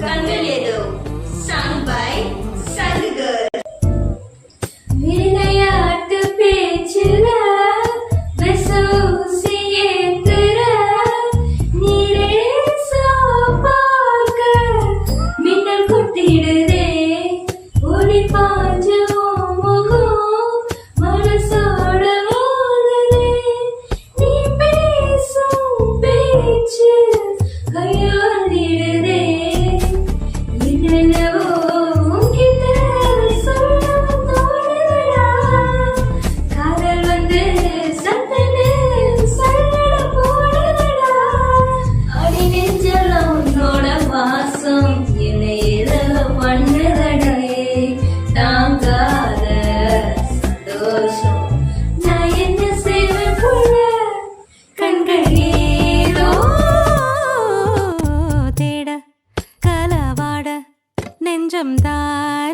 கண்கள் ஏதோ sung by Sangu girl. விளையாட்டு பேச்சுல விசூசி ஏத்துற நீரே சாப்பாக்க மின்னல் கொட்டிடுதே ஒளி பாஞ்சு முகம் மனசோட மோதலே நீ பேசும் பேச்சு கையாண்டிடுதே என்னவோ உன்கிட்ட சொல்ல தோணுதடா காதல் வந்து சட்டனு சல்லட போடுதடா அடி நெஞ்செல்லாம் உன்னோட வாசம் என்னை ஏதோ பண்ணுதடே தாங்காத சந்தோஷம் நான் என்ன செய்வேன் புள்ள கண்கள் ஏதோ தேட களவாட நெஞ்சம் தார